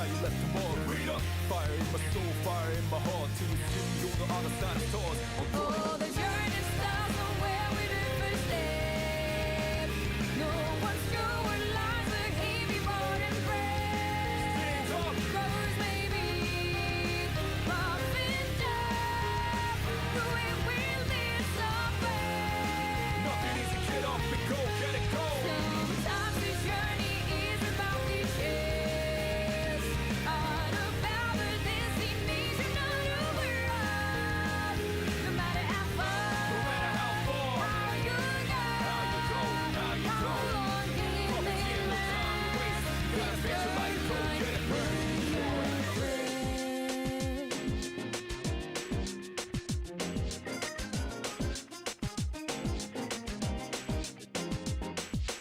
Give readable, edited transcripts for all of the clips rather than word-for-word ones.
now you left tomorrow. Freedom, fire in my soul, fire in my heart. Till we see on the other side of stars. Oh, the journey starts from where we did first step. No one's sure what lies ahead before and breath. Colors may be rough and tough, but we will lead somewhere. Nothing easy, get up and go, get it go. Sometimes this journey is about the chase, all about the destination of the world. No matter how far, No matter how far, how you go, how you go. how long can it Property and no time to waste. Gotta face your life, go get it burn.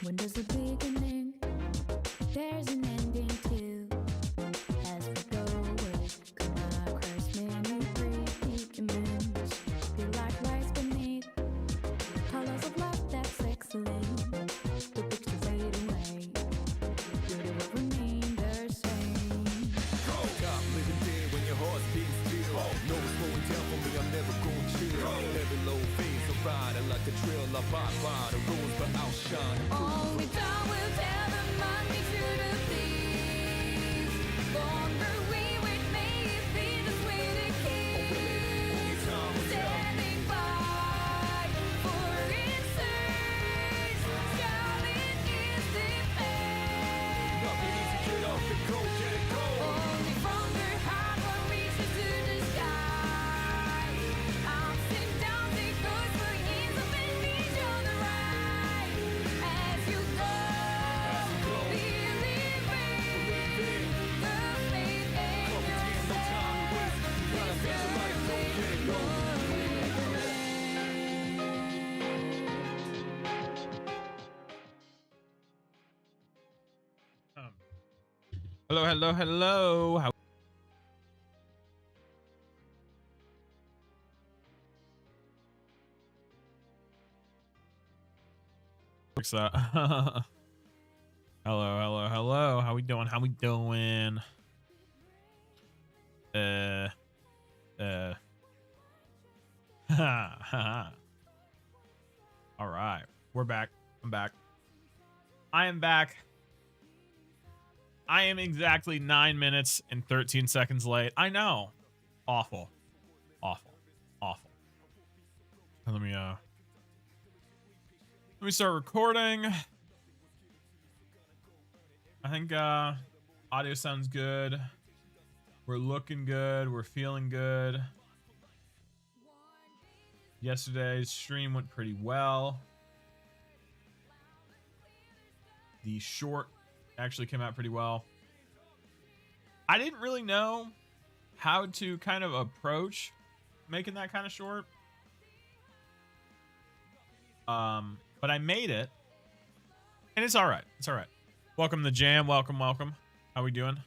When there's a beginning, there's an ending too. As we go away, come across many predicaments. Feel like lights beneath, colors of love that's excellent. The pictures fade away, beauty will remain the same. Stop living there when your heart's beating still. No slowing down for me, I'm never going chill. Every low phase, I'm riding like a trail. I by the rules, but outshine. Only time will tell the money to the thieves. Longer we wait, may it be this way to keep. Time will tell. Standing by for answers. Shouting is defense. Nothing easy, get up and go, get it go. Only from the heart one reaches to the sky. Ups and downs it goes for ends up and meet on the right. As you go, believing the faith in Property and no time to waste. Gotta face your life, go get it go. Hello, hello, hello. What's that? Hello, hello, hello. How we doing? How we doing? All right, we're back. I'm back. I am back. I am exactly 9 minutes and 13 seconds late. I know. Awful. Awful. Awful. Let me start recording. I think audio sounds good. We're looking good. We're feeling good. Yesterday's stream went pretty well. The short actually came out pretty well. I didn't really know how to kind of approach making that kind of short. But I made it. And it's all right. It's all right. Welcome to the jam. Welcome, welcome. How we doing?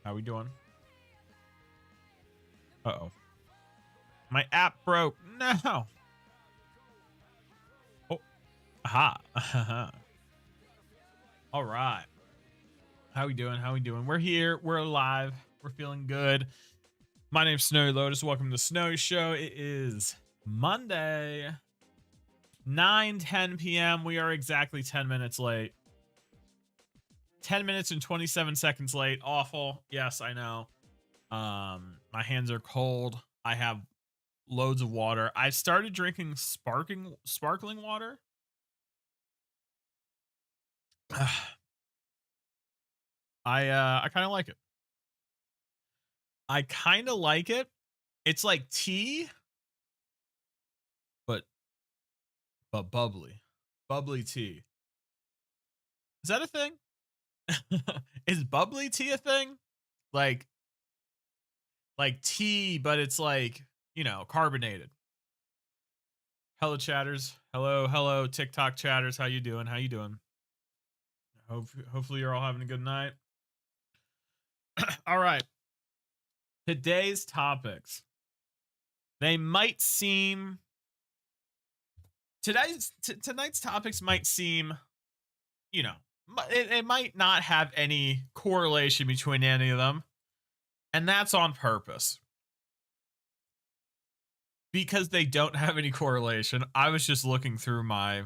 How we doing? Uh-oh. My app broke. No. Oh. Aha. All right. How we doing? How we doing? We're here. We're alive. We're feeling good. My name's Snowy Lotus. Welcome to the Snowy Show. It is Monday, 9:10 p.m. We are exactly 10 minutes late. 10 minutes and 27 seconds late. Awful. Yes, I know. My hands are cold. I have loads of water. I started drinking sparkling water. I kind of like it. I kind of like it. It's like tea, but bubbly tea. Is that a thing? Is bubbly tea a thing? Like tea, but it's like, you know, carbonated. Hello, chatters. Hello, TikTok chatters. How you doing? How you doing? Hopefully you're all having a good night. All right. Today's topics. They might seem... Tonight's topics might seem, you know, it might not have any correlation between any of them. And that's on purpose. Because they don't have any correlation. I was just looking through my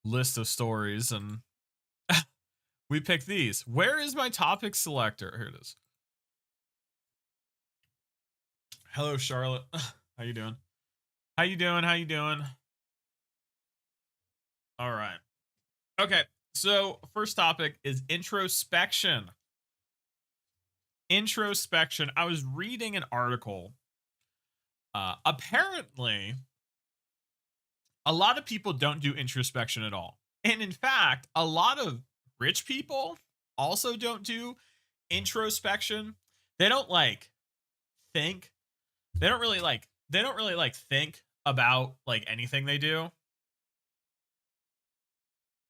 list of stories and we picked these. Where is my topic selector? Here it is. Hello, Charlotte. How you doing? How you doing? How you doing? All right. Okay. So first topic is introspection. Introspection. I was reading an article. Apparently, a lot of people don't do introspection at all. And in fact, a lot of rich people also don't do introspection. They don't like think. They don't really like think about like anything they do.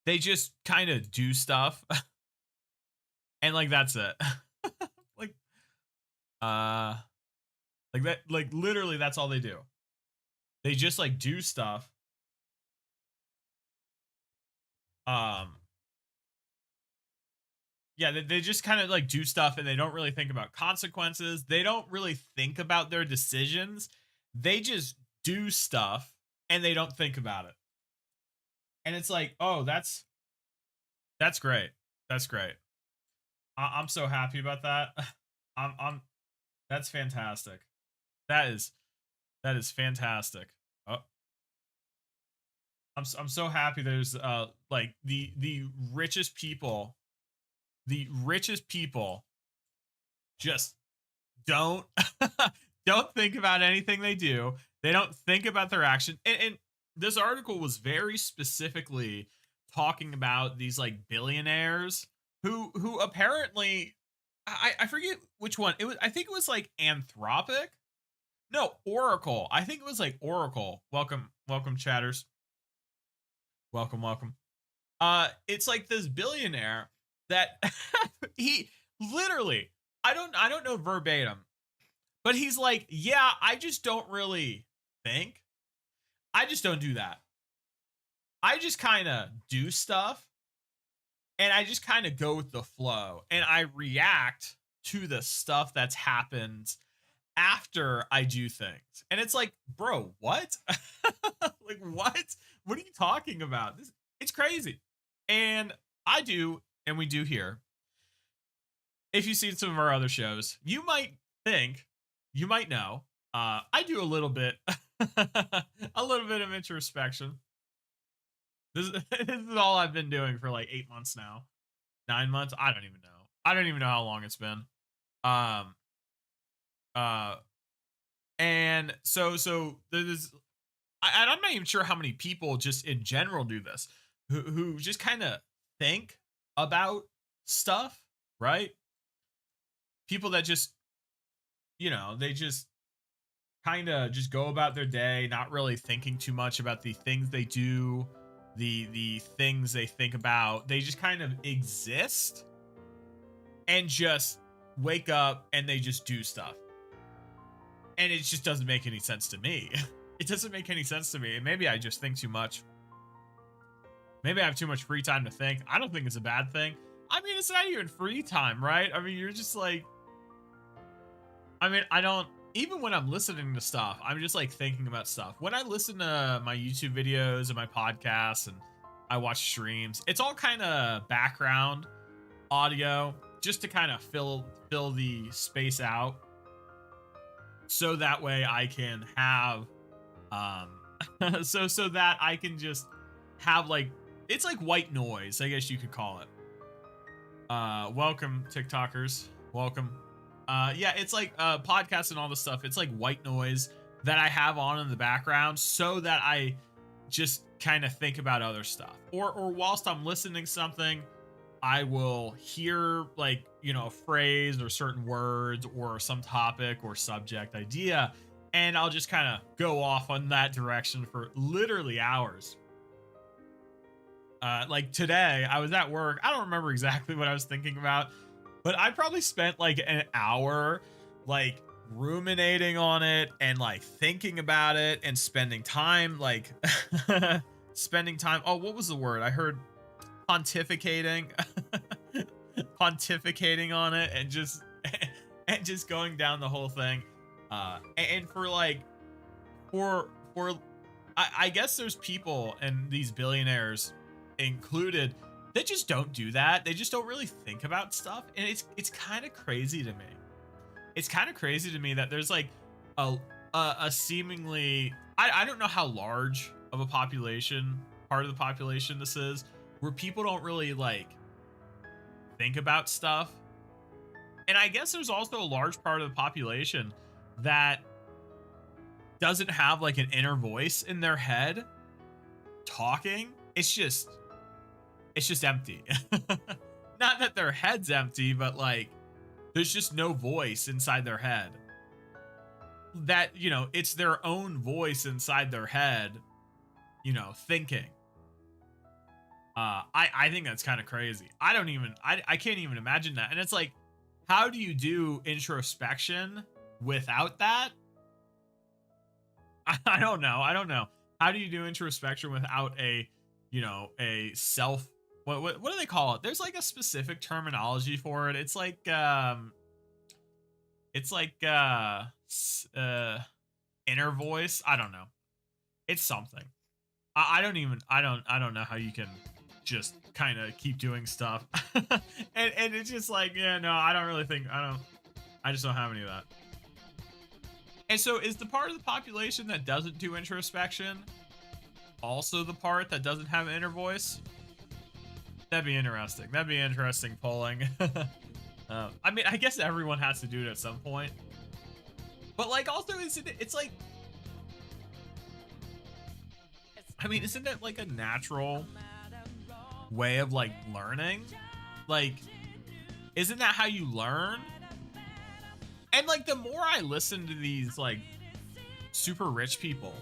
They just kind of do stuff. And like that's it. like like that, like literally that's all they do. They just like do stuff. Yeah, they just kind of like do stuff and they don't really think about consequences. They don't really think about their decisions. They just do stuff and they don't think about it. And it's like, oh, that's great. That's great. I'm so happy about that. I'm that's fantastic. That is fantastic. Oh, I'm so happy there's like the richest people just don't don't think about anything they do. They don't think about their action. And this article was very specifically talking about these like billionaires who apparently I forget which one. It was I think it was like Anthropic. No, Oracle. I think it was like Oracle. Welcome chatters. Welcome. It's like this billionaire that he literally I don't know verbatim, but he's like, yeah, I just don't really think. I just don't do that. I just kind of do stuff and I just kind of go with the flow and I react to the stuff that's happened after I do things. And it's like, bro, what? Like, what? What are you talking about? It's crazy. And I do, and we do here. If you've seen some of our other shows, you might think, you might know, I do a little bit, a little bit of introspection. This is all I've been doing for like 8 months now. 9 months? I don't even know. I don't even know how long it's been. And so there's, I'm not even sure how many people just in general do this, who just kind of think about stuff, right? People that just, you know, they just kind of just go about their day, not really thinking too much about the things they do, the things they think about. They just kind of exist and just wake up and they just do stuff. And it just doesn't make any sense to me. It doesn't make any sense to me. And maybe I just think too much. Maybe I have too much free time to think. I don't think it's a bad thing. I mean, it's not even free time, right? I mean, you're just like, I mean, I don't, even when I'm listening to stuff, I'm just like thinking about stuff. When I listen to my YouTube videos and my podcasts and I watch streams, it's all kind of background audio just to kind of fill the space out. So that way I can have, so that I can just have like, it's like white noise, I guess you could call it. Welcome TikTokers, welcome. Yeah, it's like podcasts and all this stuff. It's like white noise that I have on in the background so that I just kind of think about other stuff. Or whilst I'm listening to something, I will hear like, you know, a phrase or certain words or some topic or subject idea, and I'll just kind of go off on that direction for literally hours. Like today, I was at work. I don't remember exactly what I was thinking about, but I probably spent like an hour like ruminating on it and like thinking about it and spending time like spending time. Oh, what was the word? I heard pontificating. pontificating on it and just and just going down the whole thing. And for like for I guess there's people and these billionaires included that just don't do that. They just don't really think about stuff, and it's kind of crazy to me. It's kind of crazy to me that there's like a seemingly I don't know how large of a population part of the population this is, where people don't really like think about stuff. And I guess there's also a large part of the population that doesn't have like an inner voice in their head talking. It's just empty. Not that their head's empty, but like there's just no voice inside their head. That, you know, it's their own voice inside their head, you know, thinking. I think that's kind of crazy. I can't even imagine that. And it's like, how do you do introspection without that? I don't know. How do you do introspection without a, you know, a self, what do they call it? There's like a specific terminology for it. It's like inner voice. I don't know. It's something. I don't know how you can just kind of keep doing stuff. and it's just like, yeah, no, I just don't have any of that. And so is the part of the population that doesn't do introspection also the part that doesn't have an inner voice? That'd be interesting. That'd be interesting polling. I mean, I guess everyone has to do it at some point. But like, also, it's like, I mean, isn't it like a natural way of like learning? Like, isn't that how you learn? And like, the more I listen to these like super rich people,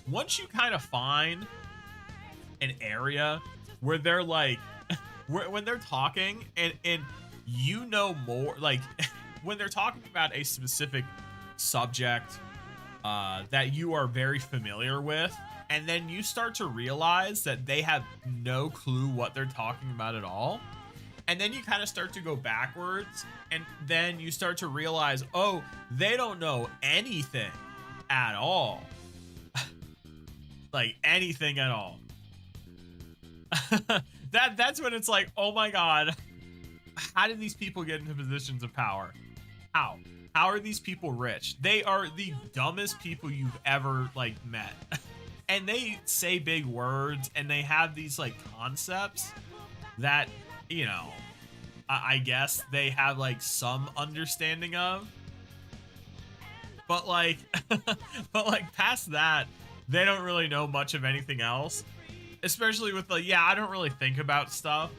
once you kind of find an area where they're like, when they're talking and you know more, like when they're talking about a specific subject that you are very familiar with, and then you start to realize that they have no clue what they're talking about at all. And then you kind of start to go backwards, and then you start to realize, oh, they don't know anything at all. Like anything at all. That's when it's like, oh my God, how did these people get into positions of power? How are these people rich? They are the dumbest people you've ever like met. And they say big words, and they have these like concepts that, you know, I guess they have like some understanding of, but like, past that, they don't really know much of anything else, especially with like, yeah, I don't really think about stuff.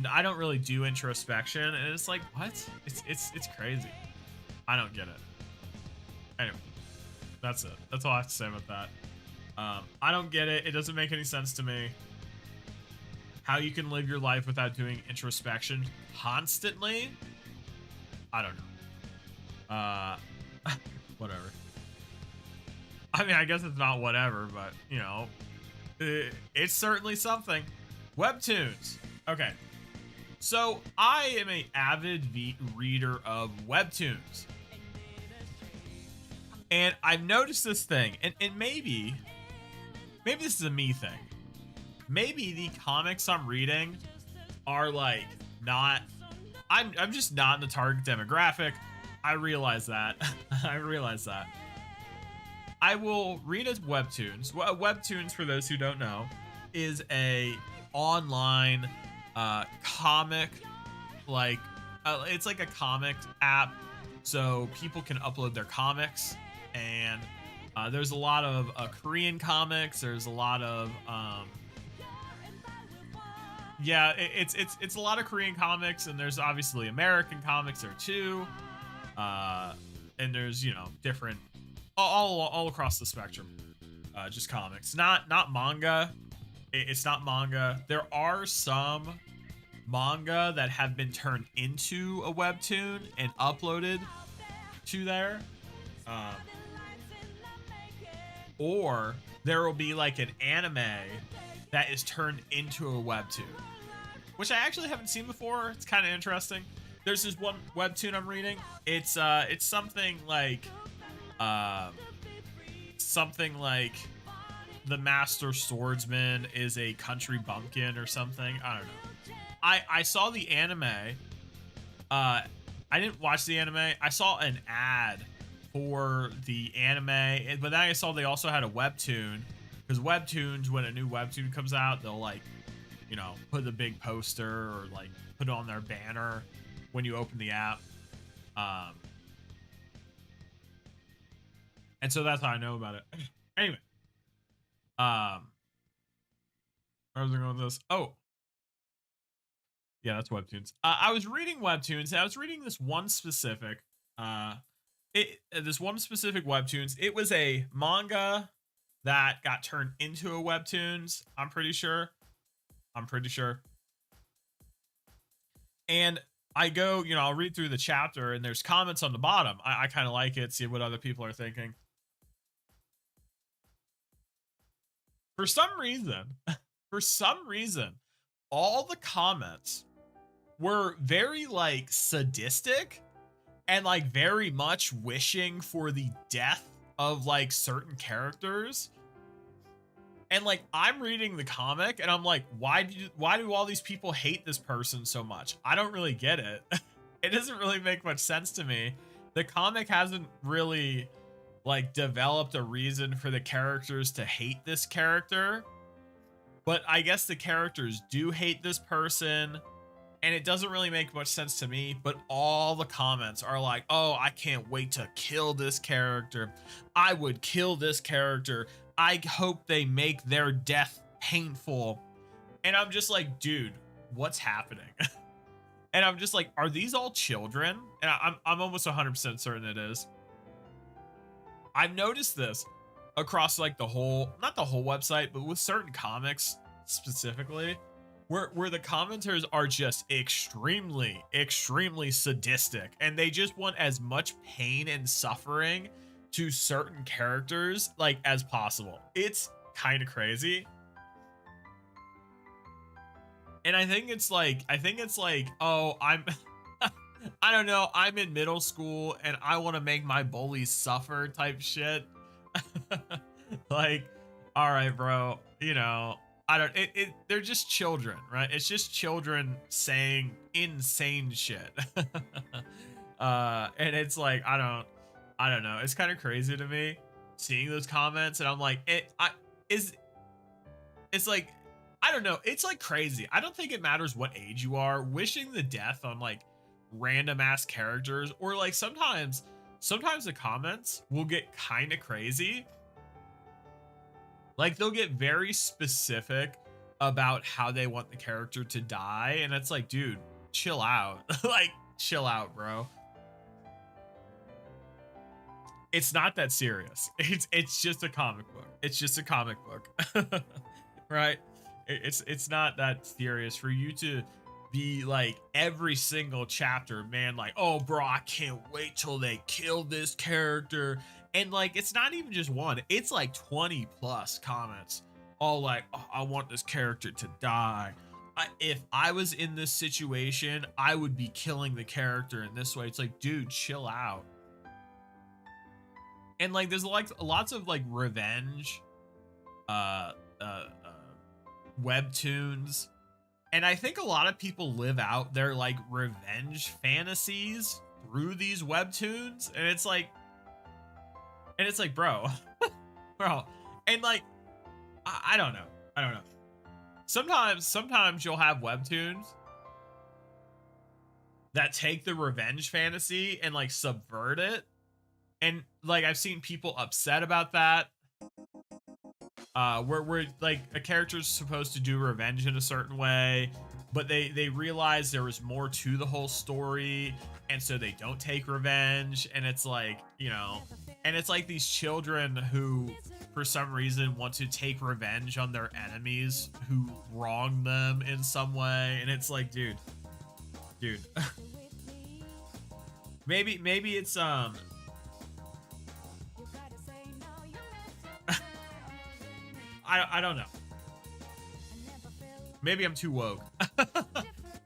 I don't really do introspection. And it's like, what? It's crazy. I don't get it. Anyway, that's it. That's all I have to say about that. I don't get it. It doesn't make any sense to me. How you can live your life without doing introspection constantly? I don't know. Whatever. I mean, I guess it's not whatever, but, you know, it's certainly something. Webtoons. Okay. So, I am an avid reader of Webtoons. And I've noticed this thing, and maybe this is a me thing. Maybe the comics I'm reading are like not, I'm just not in the target demographic. I realize that. I realize that. I will read as Webtoons. Webtoons, for those who don't know, is a online comic, like it's like a comic app, so people can upload their comics, and there's a lot of Korean comics. There's a lot of yeah, it's a lot of Korean comics, and there's obviously American comics there too, and there's, you know, different all across the spectrum, just comics, not manga. It's not manga. There are some manga that have been turned into a webtoon and uploaded to there, or there will be like an anime that is turned into a webtoon. which I actually haven't seen before. It's kind of interesting. There's this one webtoon I'm reading. It's something like the master swordsman is a country bumpkin or something. I don't know. I saw the anime. I didn't watch the anime. I saw an ad for the anime, but then I saw they also had a webtoon, because Webtoons, when a new webtoon comes out, they'll like, you know, put the big poster or like put it on their banner when you open the app. And so that's how I know about it. Anyway, where was I going with this? Oh, yeah, that's Webtoons. I was reading Webtoons, and I was reading this one specific, Webtoons. It was a manga that got turned into a Webtoons. I'm pretty sure. And I go, you know, I'll read through the chapter, and there's comments on the bottom. I kind of like it, see what other people are thinking. For some reason, all the comments were very like sadistic and like very much wishing for the death of like certain characters. And like, I'm reading the comic and I'm like, why do all these people hate this person so much? I don't really get it. It doesn't really make much sense to me. The comic hasn't really like developed a reason for the characters to hate this character, but I guess the characters do hate this person, and it doesn't really make much sense to me. But all the comments are like, oh, I can't wait to kill this character. I would kill this character. I hope they make their death painful. And I'm just like, dude, what's happening? And I'm just like, are these all children? And I'm almost 100% certain it is. I've noticed this across like the whole, not the whole website, but with certain comics specifically, where the commenters are just extremely sadistic, and they just want as much pain and suffering to certain characters like as possible. It's kind of crazy. And I think it's like, oh, I don't know, I'm in middle school and I want to make my bullies suffer type shit. Like, all right, bro, you know, they're just children, right? It's just children saying insane shit. And it's like, I don't know. It's kind of crazy to me seeing those comments, and I'm like, it's like, I don't know. It's like crazy. I don't think it matters what age you are. Wishing the death on like random ass characters, or like sometimes the comments will get kind of crazy. Like, they'll get very specific about how they want the character to die, and it's like, dude, chill out. Like, chill out, bro. It's not that serious. It's just a comic book. It's just a comic book. Right? It's not that serious for you to be like every single chapter, man, like, oh bro, I can't wait till they kill this character. And like, it's not even just one, it's like 20 plus comments all like, oh, I want this character to die. If I was in this situation, I would be killing the character in this way. It's like, dude, chill out. And like, there's like lots of like revenge webtoons, and I think a lot of people live out their like revenge fantasies through these webtoons, and it's like bro, and like, I don't know. Sometimes you'll have webtoons that take the revenge fantasy and like subvert it, and like, I've seen people upset about that. Where like a character's supposed to do revenge in a certain way, but they realize there was more to the whole story, and so they don't take revenge. And it's like, you know, and it's like these children who for some reason want to take revenge on their enemies who wronged them in some way. And it's like, dude maybe it's I don't know. Maybe I'm too woke.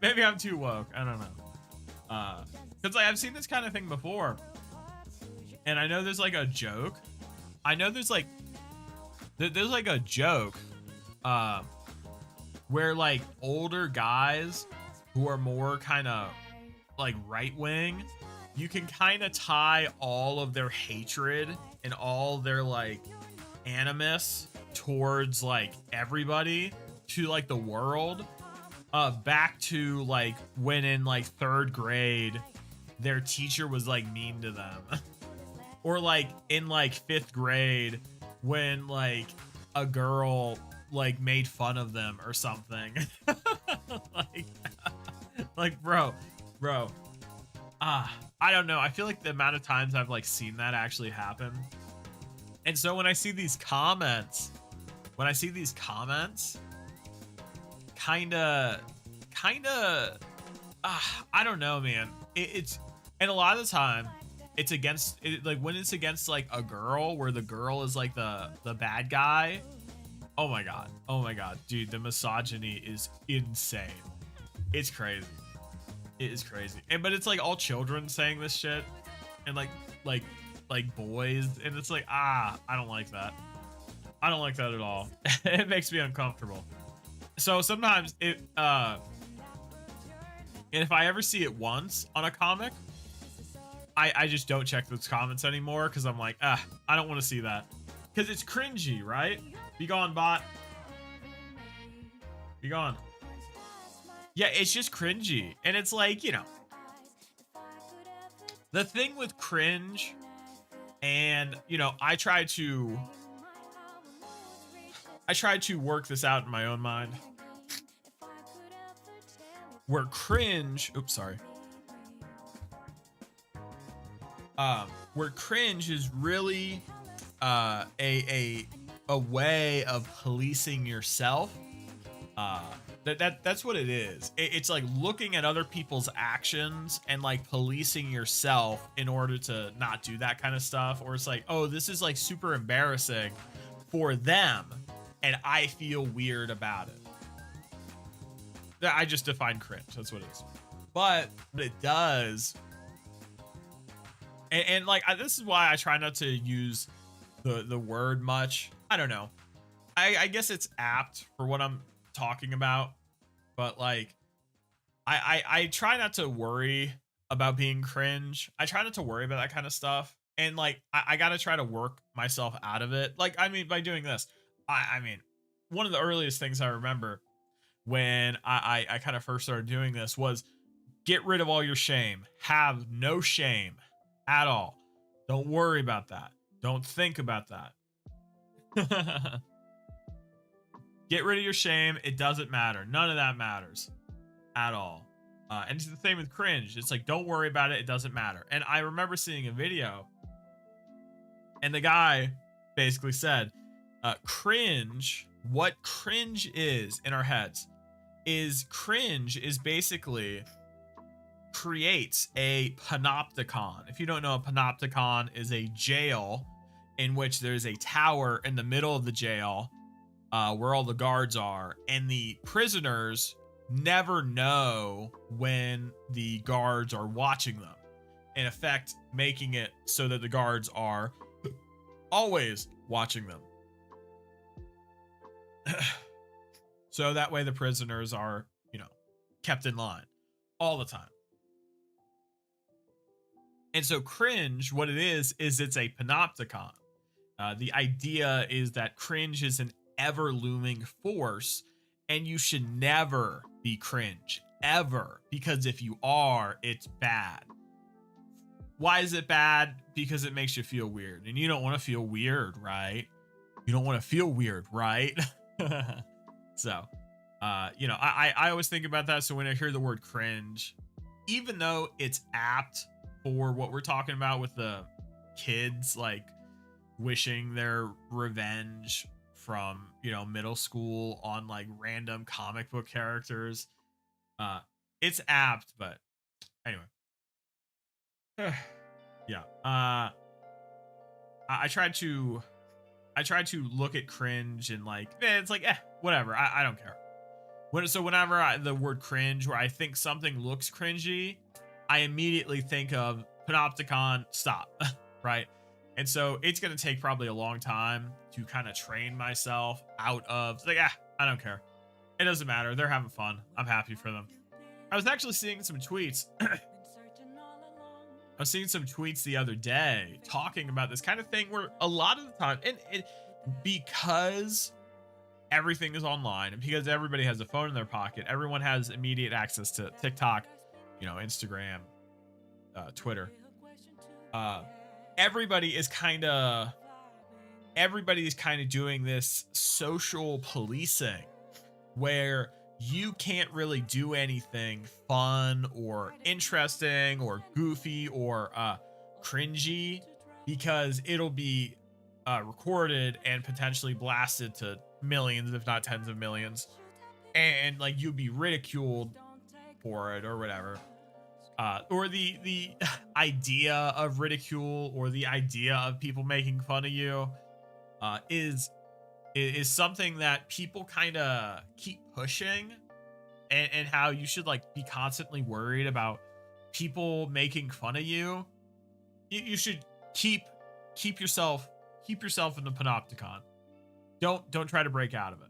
Maybe I'm too woke. I don't know. Cause like I've seen this kind of thing before, and I know there's like a joke. I know there's like a joke, where like older guys who are more kind of like right wing, you can kind of tie all of their hatred and all their like animus towards like everybody to like the world, back to like when in like 3rd grade their teacher was like mean to them or like in like 5th grade when like a girl like made fun of them or something. like bro I don't know, I feel like the amount of times I've like seen that actually happen. And so when I see these comments, kind of, I don't know, man. It's, and a lot of the time, it's against, like when it's against like a girl, where the girl is like the bad guy. Oh my god, dude, the misogyny is insane. It's crazy. It is crazy. And but it's like all children saying this shit, and like boys, and it's like, I don't like that. I don't like that at all. It makes me uncomfortable. So sometimes it and if I ever see it once on a comic, I just don't check those comments anymore, because I'm like, I don't want to see that, because it's cringy, right? Be gone, bot. Be gone. Yeah, it's just cringy, and it's like, you know, the thing with cringe, and you know, I try to work this out in my own mind, where cringe, oops, sorry. Where cringe is really a way of policing yourself. That's what it is. It's like looking at other people's actions and like policing yourself in order to not do that kind of stuff. Or it's like, oh, this is like super embarrassing for them, and I feel weird about it. I just define cringe. That's what it is. But what it does, and like this is why I try not to use the word much. I don't know. I guess it's apt for what I'm talking about, but like I try not to worry about being cringe. I try not to worry about that kind of stuff, and like I gotta try to work myself out of it. Like, I mean, by doing this, I mean, one of the earliest things I remember when I kind of first started doing this was get rid of all your shame. Have no shame at all. Don't worry about that. Don't think about that. Get rid of your shame. It doesn't matter. None of that matters at all. And it's the same with cringe. It's like, don't worry about it. It doesn't matter. And I remember seeing a video, and the guy basically said, cringe, what cringe is in our heads is cringe is basically creates a panopticon. If you don't know, a panopticon is a jail in which there's a tower in the middle of the jail, where all the guards are, and the prisoners never know when the guards are watching them, in effect making it so that the guards are always watching them. So that way the prisoners are, you know, kept in line all the time. And so cringe, what it is it's a panopticon. The idea is that cringe is an ever looming force, and you should never be cringe, ever, because if you are, it's bad. Why is it bad? Because it makes you feel weird, and you don't want to feel weird, right? You don't want to feel weird, right? So, you know, I always think about that. So when I hear the word cringe, even though it's apt for what we're talking about with the kids, like wishing their revenge from, you know, middle school on like random comic book characters, it's apt, but anyway. Yeah. I tried to look at cringe and like, it's like, whatever. I don't care. Whenever the word cringe, where I think something looks cringy, I immediately think of Panopticon, stop, right? And so it's going to take probably a long time to kind of train myself out of, like, I don't care. It doesn't matter. They're having fun. I'm happy for them. I was actually seeing some tweets. I was seeing some tweets the other day talking about this kind of thing where a lot of the time, and because everything is online and because everybody has a phone in their pocket, everyone has immediate access to TikTok, Instagram, Twitter. Everybody's kind of doing this social policing where you can't really do anything fun or interesting or goofy or cringy because it'll be recorded and potentially blasted to millions, if not tens of millions, and like you'd be ridiculed for it or whatever. Or the idea of ridicule or the idea of people making fun of you is something that people kind of keep pushing, and how you should like be constantly worried about people making fun of you. You should keep yourself in the panopticon. Don't try to break out of it.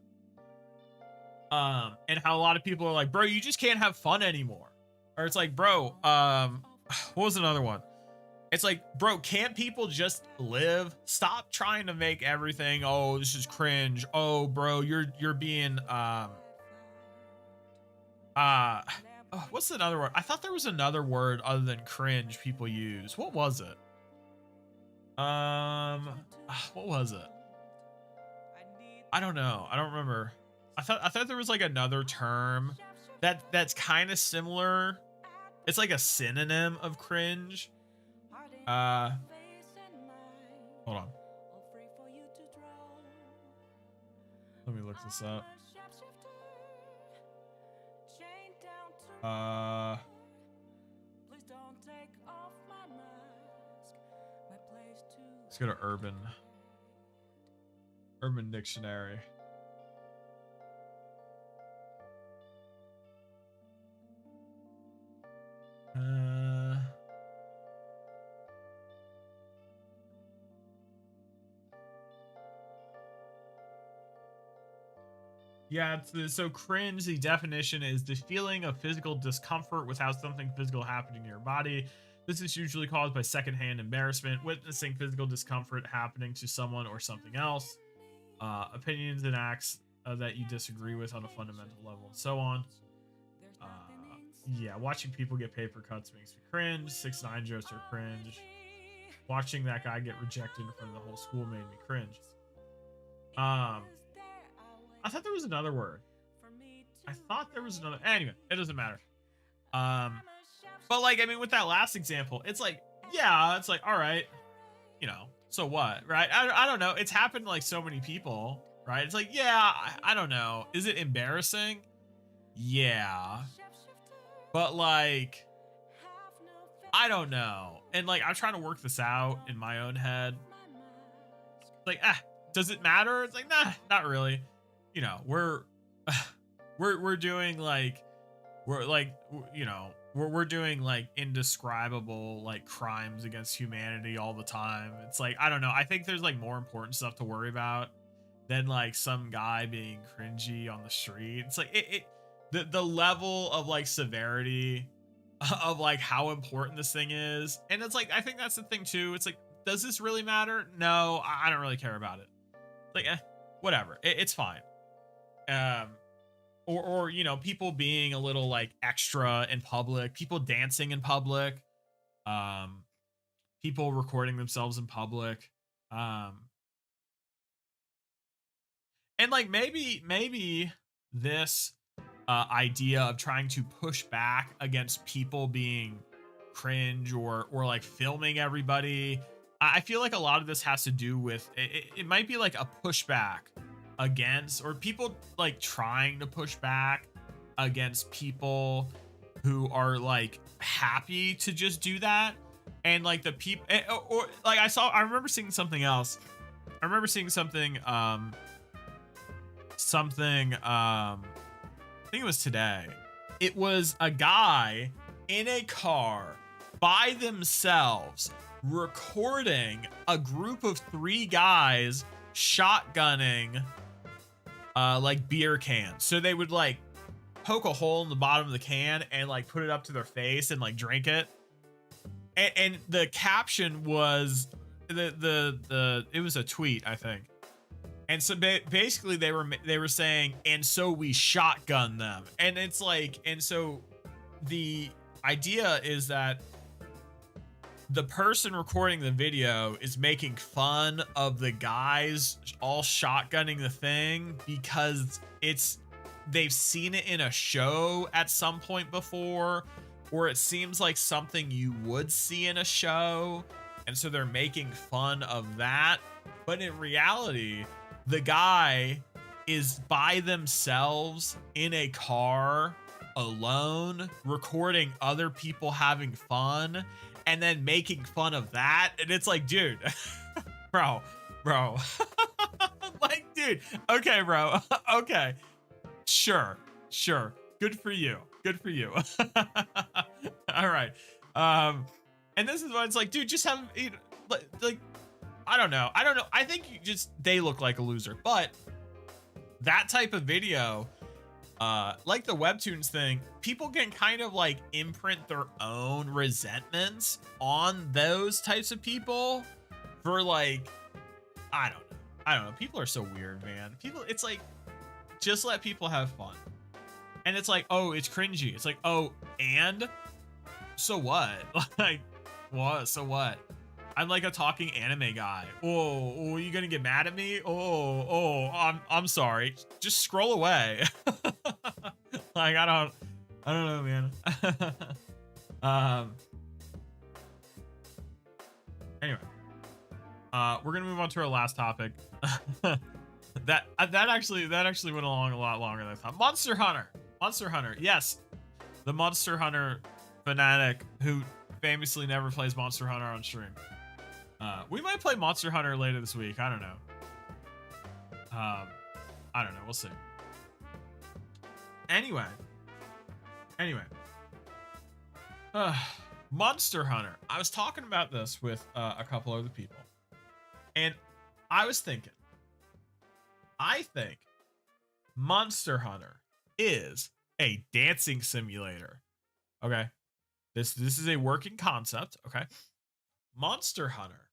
And how a lot of people are like, bro, you just can't have fun anymore. Or it's like, bro, what was another one? It's like, bro, can't people just live? Stop trying to make everything, oh, this is cringe. Oh, bro, you're being what's another word? I thought there was another word other than cringe people use. What was it? What was it? I don't know. I don't remember. I thought there was like another term that's kind of similar. It's like a synonym of cringe. Hold on. Let me look this up. Let's go to Urban Dictionary. Yeah, so cringe, the definition is the feeling of physical discomfort without something physical happening to your body. This is usually caused by secondhand embarrassment, witnessing physical discomfort happening to someone or something else, opinions and acts that you disagree with on a fundamental level, and so on. Yeah, watching people get paper cuts makes me cringe. 6ix9ine jokes are cringe. Watching that guy get rejected in front of the whole school made me cringe. I thought there was another word. Anyway, it doesn't matter. But like, I mean, with that last example, it's like, yeah, it's like, all right, so what, right? I don't know. It's happened to like so many people, right? It's like, yeah, I don't know. Is it embarrassing? Yeah. But like, I don't know. And like, I'm trying to work this out in my own head. Like, does it matter? It's like, nah, not really. We're doing like, we're doing like indescribable like crimes against humanity all the time. It's like, I don't know. I think there's like more important stuff to worry about than like some guy being cringy on the street. It's like the level of like severity of like how important this thing is. And it's like, I think that's the thing too. It's like, does this really matter? No, I don't really care about it. Like, whatever. It's fine. Or people being a little like extra in public, people dancing in public, people recording themselves in public, and like maybe this idea of trying to push back against people being cringe or like filming everybody, I feel like a lot of this has to do with it might be like a pushback against, or people like trying to push back against people who are like happy to just do that. And like the people, or like I remember seeing something else. I remember seeing something think it was today. It was a guy in a car by themselves recording a group of 3 guys shotgunning like beer cans. So they would like poke a hole in the bottom of the can and like put it up to their face and like drink it. And the caption was it was a tweet, I think. And so basically they were saying, and so we shotgun them. And it's like, and so the idea is that the person recording the video is making fun of the guys all shotgunning the thing because they've seen it in a show at some point before, or it seems like something you would see in a show. And so they're making fun of that. But in reality, the guy is by themselves in a car alone, recording other people having fun and then making fun of that. And it's like, dude, bro, like, dude, okay, bro. Okay. Sure. Good for you. All right. And this is why it's like, dude, just have, like, I don't know. I think they look like a loser, but that type of video, like the Webtoons thing, people can kind of like imprint their own resentments on those types of people for like, I don't know. People are so weird, man. It's like, just let people have fun. And it's like, oh, it's cringy. It's like, oh, and so what? Like, what? So what? I'm like a talking anime guy. Oh, you gonna get mad at me? I'm sorry. Just scroll away. Like, I don't know, man. Anyway, we're gonna move on to our last topic. that actually went along a lot longer than I thought. Monster Hunter. Yes, the Monster Hunter fanatic who famously never plays Monster Hunter on stream. We might play Monster Hunter later this week. I don't know. We'll see. Anyway. Monster Hunter. I was talking about this with a couple other people. And I was thinking, I think Monster Hunter is a dancing simulator. Okay. This is a working concept. Okay. Monster Hunter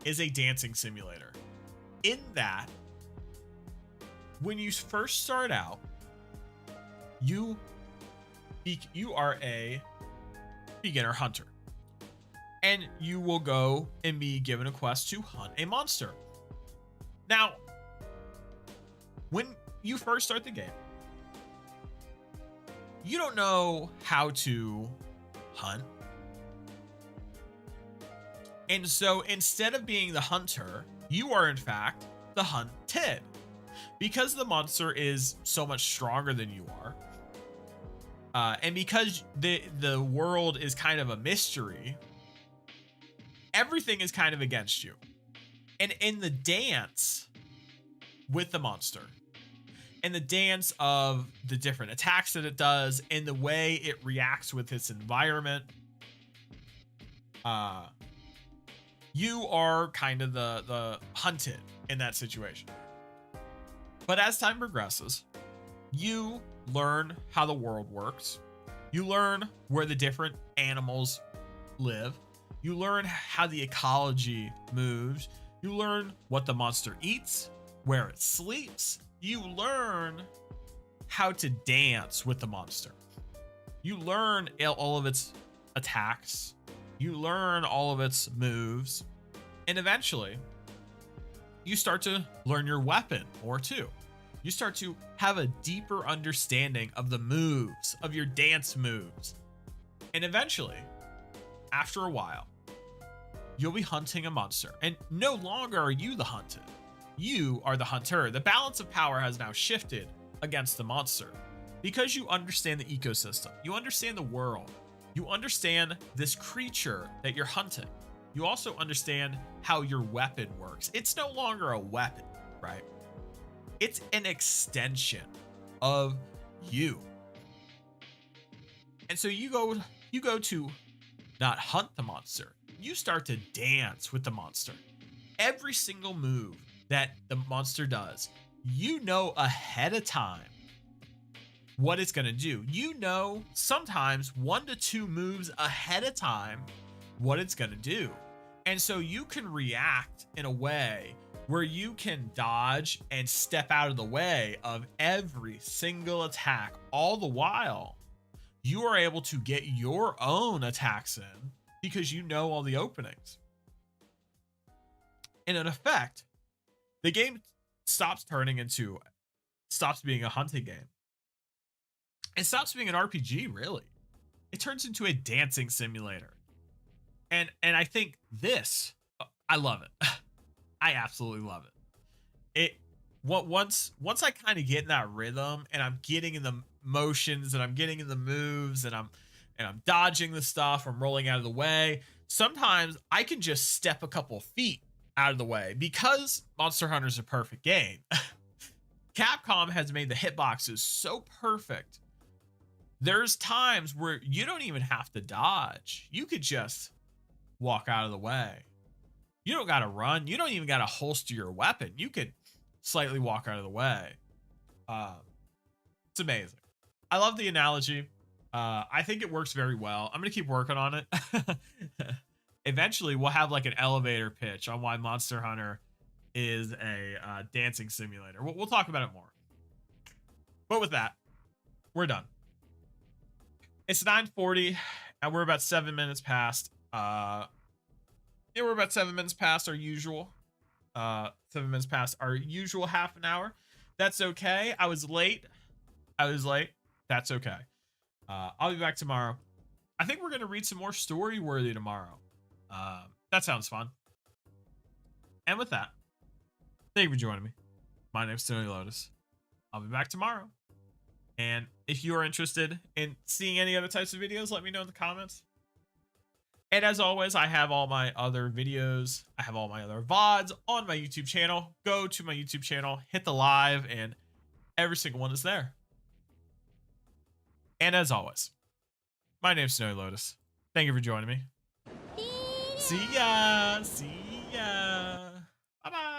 is a dancing simulator in that when you first start out, you are a beginner hunter, and you will go and be given a quest to hunt a monster. Now, when you first start the game, you don't know how to hunt. And so instead of being the hunter, you are in fact the hunted. Because the monster is so much stronger than you are, and because the world is kind of a mystery, everything is kind of against you. And in the dance with the monster, and the dance of the different attacks that it does, and the way it reacts with its environment, you are kind of the hunted in that situation. But as time progresses, you learn how the world works. You learn where the different animals live. You learn how the ecology moves. You learn what the monster eats, where it sleeps. You learn how to dance with the monster. You learn all of its attacks. You learn all of its moves. And eventually, you start to learn your weapon more too. You start to have a deeper understanding of the moves, of your dance moves. And eventually, after a while, you'll be hunting a monster. And no longer are you the hunted. You are the hunter. The balance of power has now shifted against the monster because you understand the ecosystem. You understand the world. You understand this creature that you're hunting. You also understand how your weapon works. It's no longer a weapon, right? It's an extension of you. And so you go to not hunt the monster. You start to dance with the monster. Every single move that the monster does, you know ahead of time what it's going to do. You know sometimes 1 to 2 moves ahead of time what it's going to do. And so you can react in a way where you can dodge and step out of the way of every single attack. All the while, you are able to get your own attacks in because you know all the openings. And in effect, the game stops being a hunting game. It stops being an RPG, really. It turns into a dancing simulator. And I think this, I love it. I absolutely love it. Once I kind of get in that rhythm and I'm getting in the motions and I'm getting in the moves and I'm dodging the stuff, I'm rolling out of the way. Sometimes I can just step a couple feet out of the way because Monster Hunter is a perfect game. Capcom has made the hitboxes so perfect. There's times where you don't even have to dodge. You could just walk out of the way. You don't got to run. You don't even got to holster your weapon. You could slightly walk out of the way. It's amazing. I love the analogy. I think it works very well. I'm going to keep working on it. Eventually, we'll have like an elevator pitch on why Monster Hunter is a dancing simulator. We'll talk about it more. But with that, we're done. It's 9:40 and we're about 7 minutes past. We're about 7 minutes past our usual. 7 minutes past our usual half an hour. That's okay. I was late. That's okay. I'll be back tomorrow. I think we're gonna read some more story worthy tomorrow. That sounds fun. And with that, thank you for joining me. My name's Tony Lotus. I'll be back tomorrow. And if you are interested in seeing any other types of videos, let me know in the comments. And as always, I have all my other videos. I have all my other VODs on my YouTube channel. Go to my YouTube channel, hit the live, and every single one is there. And as always, my name's Snowy Lotus. Thank you for joining me. See ya. See ya. Bye-bye.